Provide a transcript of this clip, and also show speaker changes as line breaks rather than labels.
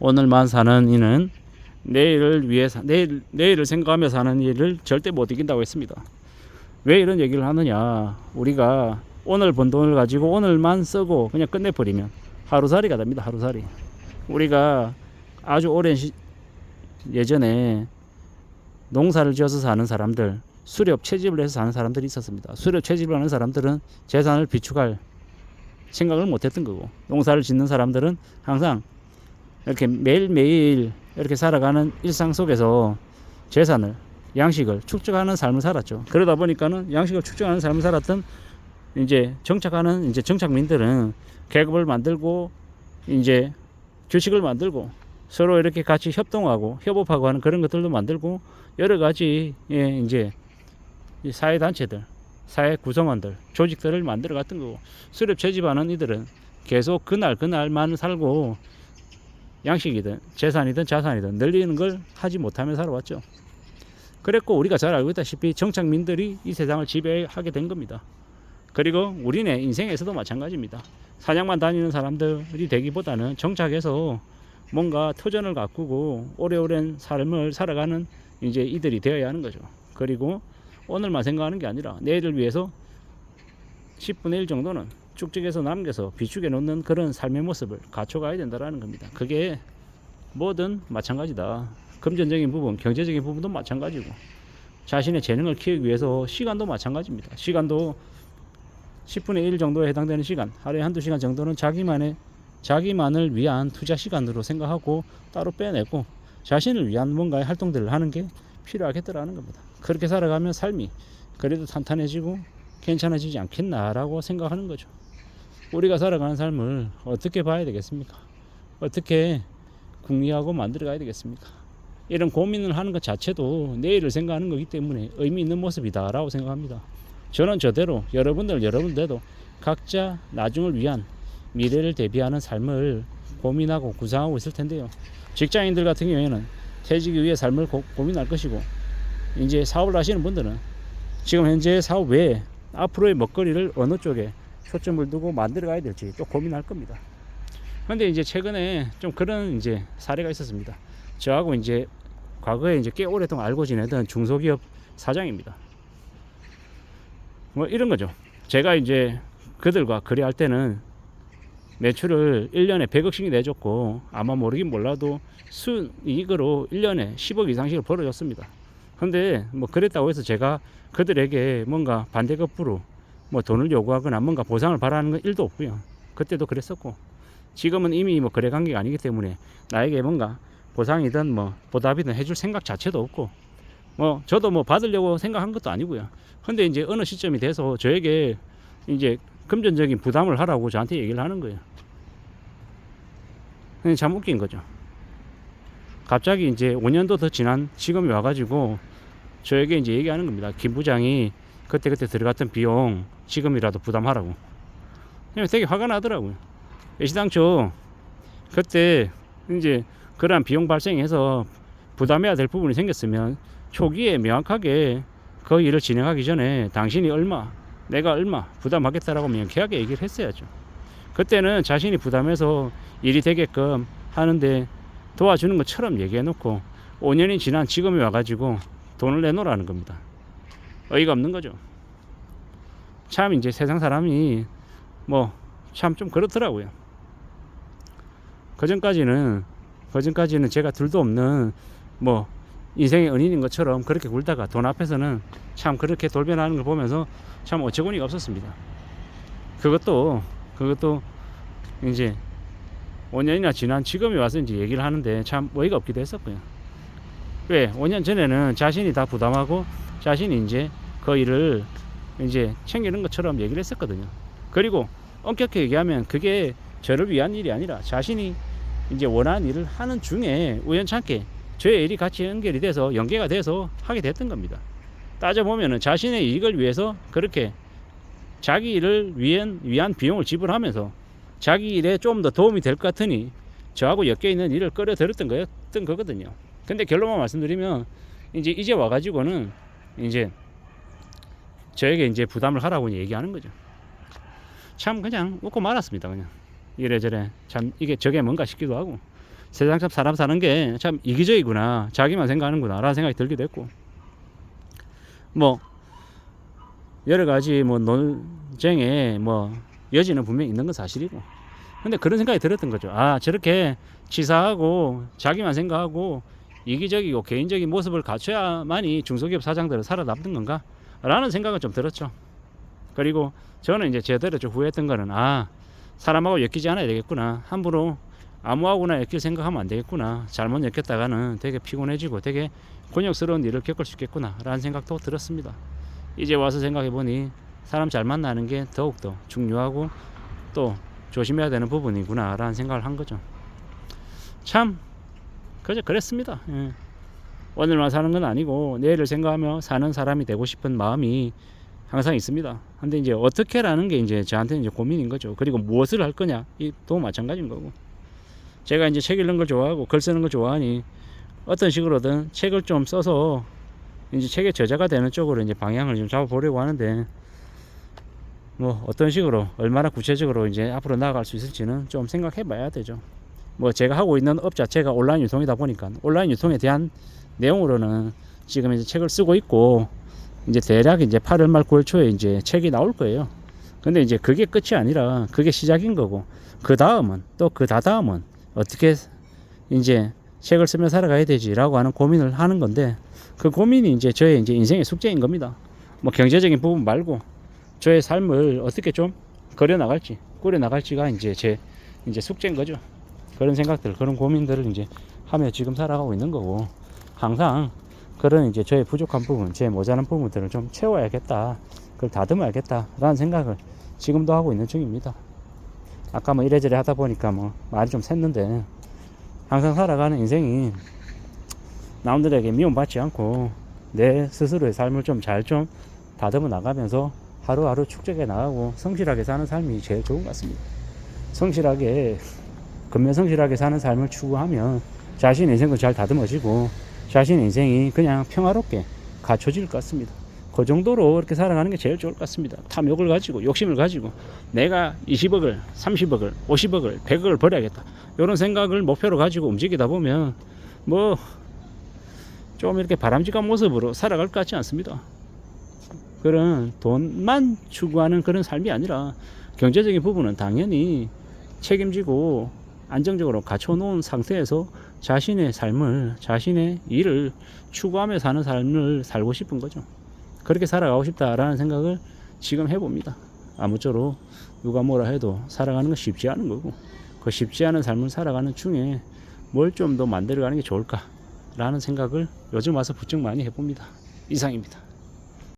오늘만 사는 이는 내일을 위해 내일을 생각하며 사는 일을 절대 못 이긴다고 했습니다. 왜 이런 얘기를 하느냐? 우리가 오늘 번 돈을 가지고 오늘만 쓰고 그냥 끝내버리면 하루살이가 됩니다. 하루살이. 우리가 아주 오랜 예전에 농사를 지어서 사는 사람들, 수렵 채집을 해서 사는 사람들이 있었습니다. 수렵 채집을 하는 사람들은 재산을 비축할 생각을 못했던 거고, 농사를 짓는 사람들은 항상 이렇게 매일매일 이렇게 살아가는 일상 속에서 재산을, 양식을 축적하는 삶을 살았죠. 그러다 보니까는 양식을 축적하는 삶을 살았던 이제 정착하는 이제 정착민들은 계급을 만들고 이제 규칙을 만들고 서로 이렇게 같이 협동하고 협업하고 하는 그런 것들도 만들고 여러 가지 이제 사회 단체들, 사회 구성원들, 조직들을 만들어 갔던 거고, 수렵 채집하는 이들은 계속 그날만 살고 양식이든 재산이든 자산이든 늘리는 걸 하지 못하며 살아왔죠. 그랬고 우리가 잘 알고 있다시피 정착민들이 이 세상을 지배하게 된 겁니다. 그리고 우리네 인생에서도 마찬가지입니다. 사냥만 다니는 사람들이 되기보다는 정착해서 뭔가 터전을 가꾸고 오래오랜 삶을 살아가는 이제 이들이 되어야 하는 거죠. 그리고 오늘만 생각하는 게 아니라 내일을 위해서 10분의 1 정도는 축적해서 남겨서 비축해 놓는 그런 삶의 모습을 갖춰가야 된다는 겁니다. 그게 뭐든 마찬가지다. 금전적인 부분, 경제적인 부분도 마찬가지고, 자신의 재능을 키우기 위해서 시간도 마찬가지입니다. 시간도 10분의 1 정도에 해당되는 시간, 하루에 한두 시간 정도는 자기만을 위한 투자 시간으로 생각하고 따로 빼내고 자신을 위한 뭔가의 활동들을 하는 게 필요하겠더라는 겁니다. 그렇게 살아가면 삶이 그래도 탄탄해지고 괜찮아지지 않겠나라고 생각하는 거죠. 우리가 살아가는 삶을 어떻게 봐야 되겠습니까? 어떻게 궁리하고 만들어 가야 되겠습니까? 이런 고민을 하는 것 자체도 내일을 생각하는 거기 때문에 의미 있는 모습이다라고 생각합니다. 저는 저대로 여러분들도 각자 나중을 위한 미래를 대비하는 삶을 고민하고 구상하고 있을 텐데요. 직장인들 같은 경우에는 퇴직 이후의 삶을 고민할 것이고, 이제 사업을 하시는 분들은 지금 현재 사업 외에 앞으로의 먹거리를 어느 쪽에 초점을 두고 만들어 가야 될지 또 고민할 겁니다. 그런데 이제 최근에 좀 그런 이제 사례가 있었습니다. 저하고 이제 과거에 이제 꽤 오랫동안 알고 지내던 중소기업 사장입니다. 뭐 이런 거죠. 제가 이제 그들과 거래할 때는 매출을 1년에 100억씩이 내줬고, 아마 모르긴 몰라도 순이익으로 1년에 10억 이상씩을 벌어줬습니다. 근데 뭐 그랬다고 해서 제가 그들에게 뭔가 반대급부로 뭐 돈을 요구하거나 뭔가 보상을 바라는 건 1도 없고요. 그때도 그랬었고, 지금은 이미 뭐 거래 관계가 아니기 때문에 나에게 뭔가 보상이든 뭐 보답이든 해줄 생각 자체도 없고, 뭐 저도 뭐 받으려고 생각한 것도 아니고요. 근데 이제 어느 시점이 돼서 저에게 이제 금전적인 부담을 하라고 저한테 얘기를 하는 거예요. 근데 참 웃긴 거죠. 갑자기 이제 5년도 더 지난 지금이 와가지고 저에게 이제 얘기하는 겁니다. 김 부장이 그때 들어갔던 비용 지금이라도 부담하라고. 되게 화가 나더라고요. 애시당초 그때 이제 그러한 비용 발생해서 부담해야 될 부분이 생겼으면 초기에 명확하게 그 일을 진행하기 전에 당신이 얼마, 내가 얼마 부담하겠다라고 명쾌하게 얘기를 했어야죠. 그때는 자신이 부담해서 일이 되게끔 하는데 도와주는 것처럼 얘기해놓고 5년이 지난 지금에 와가지고 돈을 내놓으라는 겁니다. 어이가 없는 거죠. 참 이제 세상 사람이 뭐 참 좀 그렇더라고요. 그전까지는 제가 둘도 없는 뭐 인생의 은인인 것처럼 그렇게 굴다가 돈 앞에서는 참 그렇게 돌변하는 걸 보면서 참 어처구니가 없었습니다. 그것도 이제 5년이나 지난 지금에 와서 이제 얘기를 하는데 참 어이가 없기도 했었고요. 왜 5년 전에는 자신이 다 부담하고 자신이 이제 그 일을 이제 챙기는 것처럼 얘기를 했었거든요. 그리고 엄격히 얘기하면 그게 저를 위한 일이 아니라 자신이 이제 원하는 일을 하는 중에 우연찮게 저의 일이 같이 연계가 돼서 하게 됐던 겁니다. 따져보면은 자신의 이익을 위해서 그렇게 자기 일을 위한 비용을 지불하면서 자기 일에 좀 더 도움이 될 것 같으니 저하고 엮여있는 일을 끌어들였던 거거든요. 근데 결론만 말씀드리면 이제 와가지고는 이제 저에게 이제 부담을 하라고 얘기하는 거죠. 참 그냥 웃고 말았습니다. 그냥 이래저래 참 이게 저게 뭔가 싶기도 하고, 세상 참 사람 사는 게 참 이기적이구나, 자기만 생각하는구나 라는 생각이 들기도 했고, 뭐 여러 가지 뭐 논쟁에 뭐 여지는 분명히 있는 건 사실이고, 근데 그런 생각이 들었던 거죠. 아, 저렇게 치사하고 자기만 생각하고 이기적이고 개인적인 모습을 갖춰야만이 중소기업 사장들은 살아남는 건가 라는 생각은 좀 들었죠. 그리고 저는 이제 제대로 좀 후회했던 거는, 아, 사람하고 엮이지 않아야 되겠구나, 함부로 아무하고나 엮일 생각하면 안 되겠구나, 잘못 엮였다가는 되게 피곤해지고 되게 곤욕스러운 일을 겪을 수 있겠구나 라는 생각도 들었습니다. 이제 와서 생각해 보니 사람 잘 만나는 게 더욱더 중요하고 또 조심해야 되는 부분이구나 라는 생각을 한 거죠. 참 그저 그랬습니다. 예. 오늘만 사는 건 아니고 내일을 생각하며 사는 사람이 되고 싶은 마음이 항상 있습니다. 근데 이제 어떻게라는 게 이제 저한테는 이제 고민인 거죠. 그리고 무엇을 할 거냐, 이도 마찬가지인 거고, 제가 이제 책 읽는 걸 좋아하고 글 쓰는 걸 좋아하니 어떤 식으로든 책을 좀 써서 이제 책의 저자가 되는 쪽으로 이제 방향을 좀 잡아보려고 하는데, 뭐 어떤 식으로 얼마나 구체적으로 이제 앞으로 나아갈 수 있을지는 좀 생각해 봐야 되죠. 뭐 제가 하고 있는 업 자체가 온라인 유통이다 보니까 온라인 유통에 대한 내용으로는 지금 이제 책을 쓰고 있고, 이제 대략 이제 8월 말 9월 초에 이제 책이 나올 거예요. 근데 이제 그게 끝이 아니라 그게 시작인 거고, 그 다음은 또 그 다음은 어떻게 이제 책을 쓰며 살아가야 되지라고 하는 고민을 하는 건데, 그 고민이 이제 저의 이제 인생의 숙제인 겁니다. 뭐 경제적인 부분 말고 저의 삶을 어떻게 좀 그려 나갈지가 이제 제 이제 숙제인 거죠. 그런 생각들, 그런 고민들을 이제 하며 지금 살아가고 있는 거고, 항상 그런 이제 저의 부족한 부분, 제 모자란 부분들을 좀 채워야겠다, 그걸 다듬어야겠다라는 생각을 지금도 하고 있는 중입니다. 아까 뭐 이래저래 하다 보니까 뭐 말이 좀 샜는데, 항상 살아가는 인생이 남들에게 미움받지 않고 내 스스로의 삶을 좀 잘 좀 다듬어 나가면서 하루하루 축적해 나가고 성실하게 사는 삶이 제일 좋은 것 같습니다. 성실하게, 근면성실하게 사는 삶을 추구하면 자신의 인생도 잘 다듬어지고 자신의 인생이 그냥 평화롭게 갖춰질 것 같습니다. 그 정도로 이렇게 살아가는 게 제일 좋을 것 같습니다. 탐욕을 가지고 욕심을 가지고 내가 20억을 30억을 50억을 100억을 벌어야겠다, 이런 생각을 목표로 가지고 움직이다 보면 뭐 좀 이렇게 바람직한 모습으로 살아갈 것 같지 않습니다. 그런 돈만 추구하는 그런 삶이 아니라 경제적인 부분은 당연히 책임지고 안정적으로 갖춰놓은 상태에서 자신의 삶을, 자신의 일을 추구하며 사는 삶을 살고 싶은 거죠. 그렇게 살아가고 싶다라는 생각을 지금 해봅니다. 아무쪼록 누가 뭐라 해도 살아가는 건 쉽지 않은 거고, 그 쉽지 않은 삶을 살아가는 중에 뭘 좀 더 만들어가는 게 좋을까 라는 생각을 요즘 와서 부쩍 많이 해봅니다. 이상입니다.